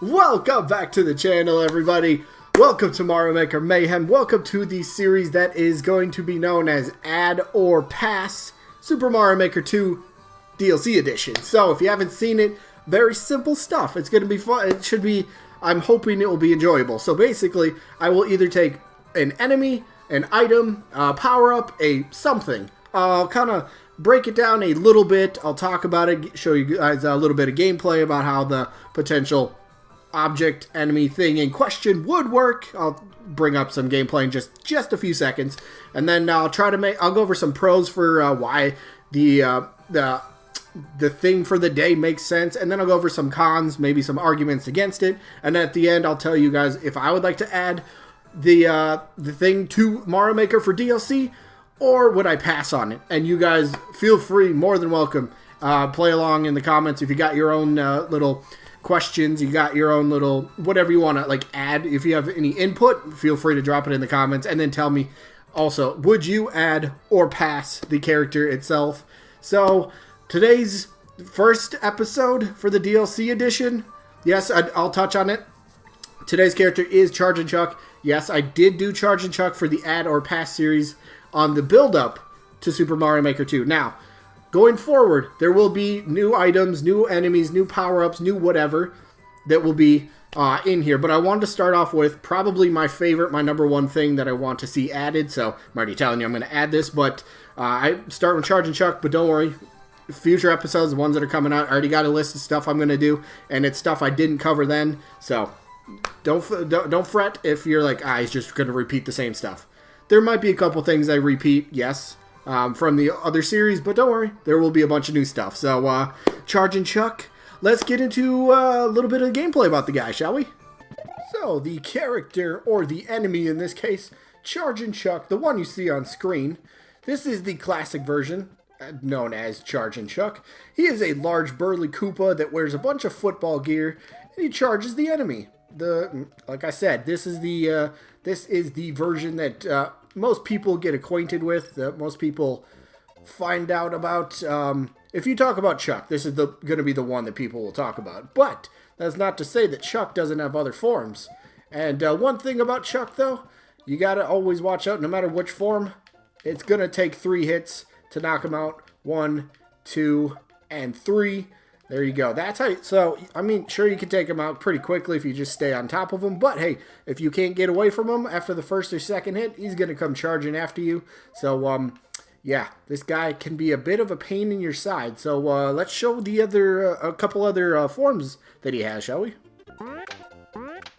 Welcome back to the channel, everybody. Welcome to Mario Maker Mayhem. Welcome to the series that is going to be known as Add or Pass Super Mario Maker 2 DLC Edition. So if you haven't seen it, very simple stuff. It's going to be fun. It should be, I'm hoping it will be enjoyable. So basically, I will either take an enemy, an item, a power-up, a something. I'll kind of break it down a little bit. I'll talk about it, show you guys a little bit of gameplay about how the potential object enemy thing in question would work. I'll bring up some gameplay in just a few seconds, and then I'll go over some pros for why the thing for the day makes sense, and then I'll go over some cons, maybe some arguments against it, and at the end I'll tell you guys if I would like to add the thing to Mario Maker for DLC, or would I pass on it. And you guys feel free, more than welcome, play along in the comments if you got your own little questions, you got your own little whatever you want to like add. If you have any input, feel free to drop it in the comments, and then tell me also, would you add or pass the character itself? So today's first episode for the DLC edition, yes, I'll touch on it. Today's character is Chargin Chuck. Yes, I did do Chargin Chuck for the Add or Pass series on the build-up to Super Mario Maker 2. Now, going forward, there will be new items, new enemies, new power-ups, new whatever that will be in here. But I wanted to start off with probably my favorite, my number one thing that I want to see added. So I'm already telling you I'm going to add this, but I start with Chargin Chuck, but don't worry. Future episodes, the ones that are coming out, I already got a list of stuff I'm going to do, and it's stuff I didn't cover then. So don't fret if you're like, he's just going to repeat the same stuff. There might be a couple things I repeat, yes, from the other series, but don't worry, there will be a bunch of new stuff. So, Chargin Chuck, let's get into a little bit of gameplay about the guy, shall we? So, the character, or the enemy in this case, Chargin Chuck, the one you see on screen, this is the classic version, known as Chargin Chuck. He is a large burly Koopa that wears a bunch of football gear, and he charges the enemy. Like I said, this is the version that most people get acquainted with, that most people find out about. If you talk about Chuck, this is going to be the one that people will talk about. But that's not to say that Chuck doesn't have other forms. And one thing about Chuck, though, you got to always watch out. No matter which form, it's going to take 3 hits to knock him out. 1, 2, and 3. There you go. That's how. So, I mean, sure, you can take him out pretty quickly if you just stay on top of him. But, hey, if you can't get away from him after the first or second hit, he's going to come charging after you. So, yeah, this guy can be a bit of a pain in your side. So, let's show the a couple other forms that he has, shall we?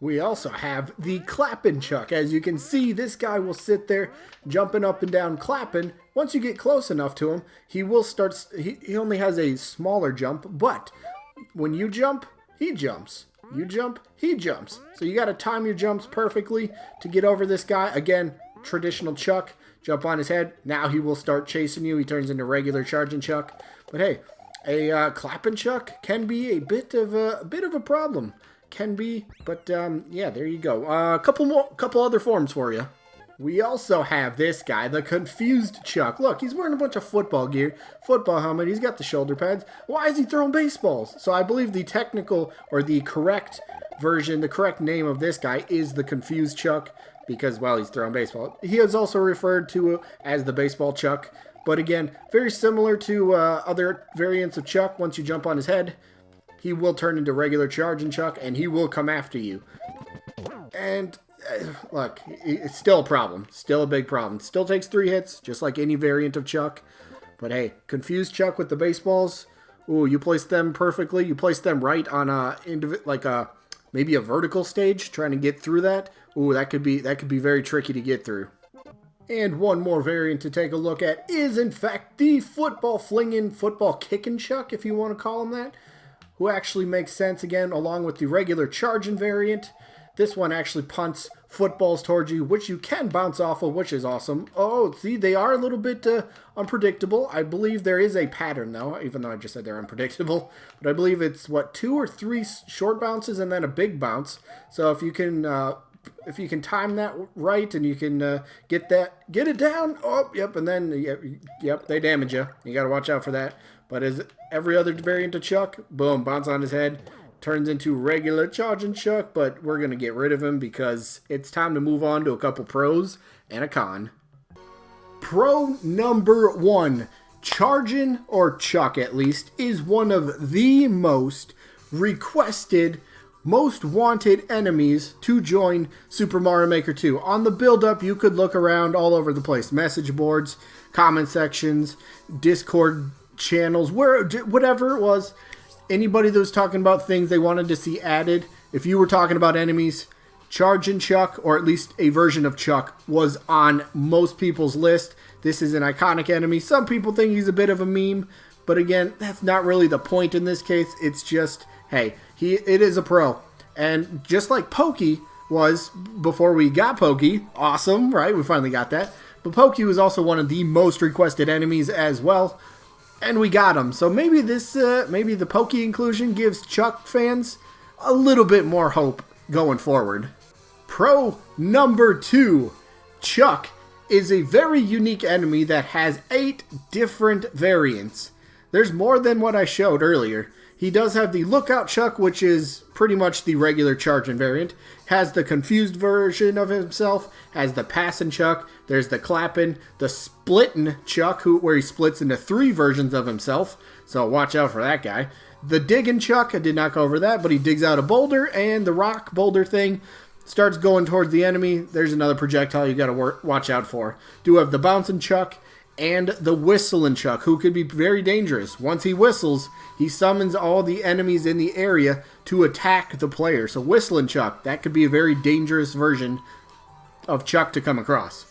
We also have the Clappin' Chuck. As you can see, this guy will sit there jumping up and down clapping. Once you get close enough to him, he will start. He only has a smaller jump, but when you jump, he jumps. You jump, he jumps. So you got to time your jumps perfectly to get over this guy. Again, traditional Chuck. Jump on his head. Now he will start chasing you. He turns into regular Chargin Chuck. But hey, a Clappin' Chuck can be a bit of a problem. Can be, but yeah, there you go. A couple other forms for you. We also have this guy, the Confused Chuck. Look, he's wearing a bunch of football gear, football helmet. He's got the shoulder pads. Why is he throwing baseballs? So I believe the technical or the correct version, the correct name of this guy is the Confused Chuck because, well, he's throwing baseball. He is also referred to as the Baseball Chuck, but again, very similar to other variants of Chuck. Once you jump on his head, he will turn into regular Chargin Chuck, and he will come after you. And, look, it's still a problem. Still a big problem. Still takes 3 hits, just like any variant of Chuck. But, hey, Confused Chuck with the baseballs. Ooh, you place them perfectly. You place them right on maybe a vertical stage, trying to get through that. Ooh, that could be very tricky to get through. And one more variant to take a look at is, in fact, the football flinging, football kicking Chuck, if you want to call him that. Who actually makes sense, again, along with the regular Chargin variant. This one actually punts footballs towards you, which you can bounce off of, which is awesome. Oh, see, they are a little bit unpredictable. I believe there is a pattern, though, even though I just said they're unpredictable. But I believe it's, 2 or 3 short bounces and then a big bounce. So if you can time that right and you can get it down, oh, yep, and then, yep, they damage you. You got to watch out for that. But as every other variant of Chuck, boom, bounce on his head, turns into regular Chargin Chuck, but we're going to get rid of him because it's time to move on to a couple pros and a con. Pro number 1, Chargin, or Chuck at least, is one of the most requested, most wanted enemies to join Super Mario Maker 2. On the build-up, you could look around all over the place. Message boards, comment sections, Discord channels, whatever it was. Anybody that was talking about things they wanted to see added, if you were talking about enemies, Chargin Chuck, or at least a version of Chuck, was on most people's list. This is an iconic enemy. Some people think he's a bit of a meme, but again, that's not really the point in this case. It's just, hey, it is a pro. And just like Pokey was before we got Pokey, awesome, right? We finally got that. But Pokey was also one of the most requested enemies as well, and we got him. So maybe maybe the Pokey inclusion gives Chuck fans a little bit more hope going forward. Pro number 2, Chuck is a very unique enemy that has 8 different variants. There's more than what I showed earlier. He does have the Lookout Chuck, which is pretty much the regular Chargin variant. Has the confused version of himself. Has the Passin' Chuck. There's the Clappin', the Splittin' Chuck, where he splits into 3 versions of himself. So watch out for that guy. The Diggin' Chuck, I did not go over that, but he digs out a boulder, and the rock boulder thing starts going towards the enemy. There's another projectile you got to watch out for. Do have the Bouncing Chuck and the Whistling Chuck, who could be very dangerous. Once he whistles, he summons all the enemies in the area to attack the player. So Whistling Chuck, that could be a very dangerous version of Chuck to come across.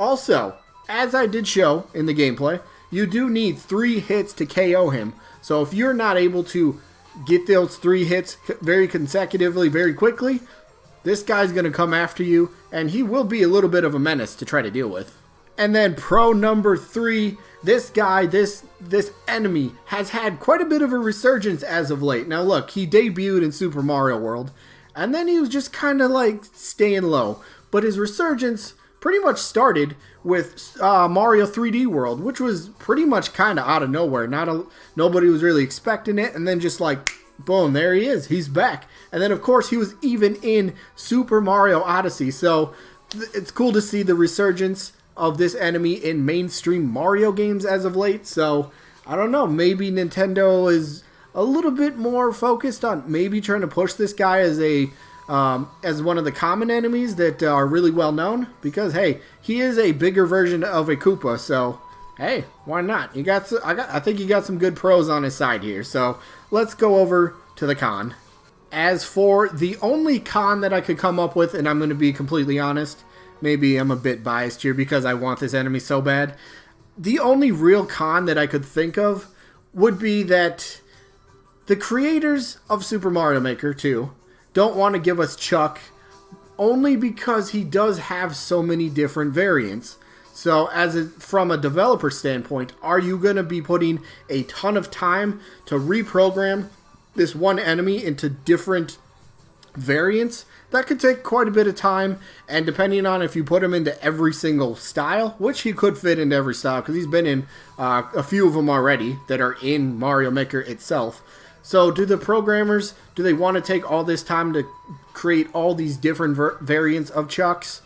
Also, as I did show in the gameplay, you do need 3 hits to KO him. So if you're not able to get those 3 hits very consecutively, very quickly, this guy's going to come after you, and he will be a little bit of a menace to try to deal with. And then pro number 3, this guy, this enemy, has had quite a bit of a resurgence as of late. Now look, he debuted in Super Mario World, and then he was just kind of like staying low. But his resurgence pretty much started with Mario 3D World, which was pretty much kind of out of nowhere. Nobody was really expecting it, and then just like, boom, there he is. He's back. And then, of course, he was even in Super Mario Odyssey. So it's cool to see the resurgence of this enemy in mainstream Mario games as of late. So I don't know, maybe Nintendo is a little bit more focused on maybe trying to push this guy as one of the common enemies that are really well known, because hey, he is a bigger version of a Koopa. So hey, why not? I think you got some good pros on his side here. So let's go over to the con. As for the only con that I could come up with, and I'm going to be completely honest, maybe I'm a bit biased here because I want this enemy so bad. The only real con that I could think of would be that the creators of Super Mario Maker 2 don't want to give us Chuck only because he does have so many different variants. So from a developer standpoint, are you going to be putting a ton of time to reprogram this one enemy into different variants? That could take quite a bit of time, and depending on if you put him into every single style, which he could fit into every style because he's been in a few of them already that are in Mario Maker itself. So do the programmers, do they want to take all this time to create all these different variants of Chucks?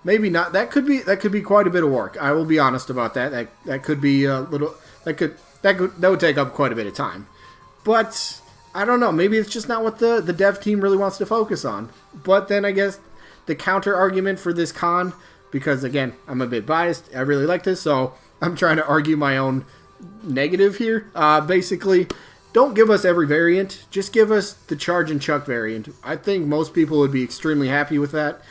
Maybe not. That could be quite a bit of work. I will be honest about that. That could be a little. That would take up quite a bit of time. But I don't know. Maybe it's just not what the dev team really wants to focus on. But then I guess the counter argument for this con, because again, I'm a bit biased. I really like this, so I'm trying to argue my own negative here. Basically, don't give us every variant. Just give us the Chargin Chuck variant. I think most people would be extremely happy with that.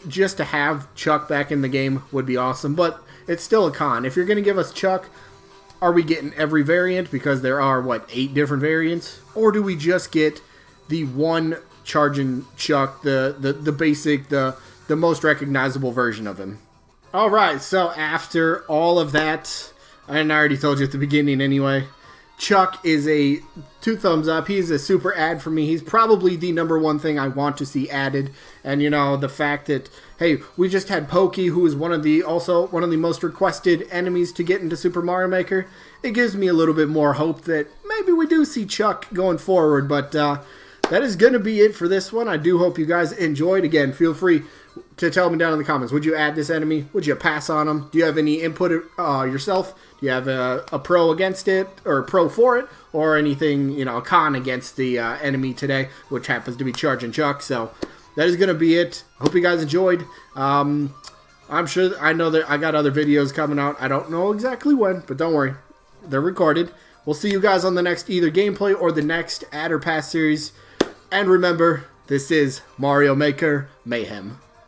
Just to have Chuck back in the game would be awesome, but it's still a con. If you're going to give us Chuck, are we getting every variant? Because there are, 8 different variants? Or do we just get the one Chargin Chuck, the basic, the most recognizable version of him? Alright, so after all of that, and I already told you at the beginning anyway, Chuck is a 2 thumbs up. He's a super ad for me. He's probably the number 1 thing I want to see added. And, the fact that, hey, we just had Pokey, who is one of the most requested enemies to get into Super Mario Maker. It gives me a little bit more hope that maybe we do see Chuck going forward. But that is going to be it for this one. I do hope you guys enjoyed. Again, feel free to tell me down in the comments. Would you add this enemy? Would you pass on them? Do you have any input yourself? Do you have a pro against it or a pro for it? Or anything, you know, a con against the enemy today, which happens to be Chargin Chuck. So that is going to be it. Hope you guys enjoyed. I'm sure, I know that I got other videos coming out. I don't know exactly when, but don't worry. They're recorded. We'll see you guys on the next either gameplay or the next Add or Pass series. And remember, this is Mario Maker Mayhem.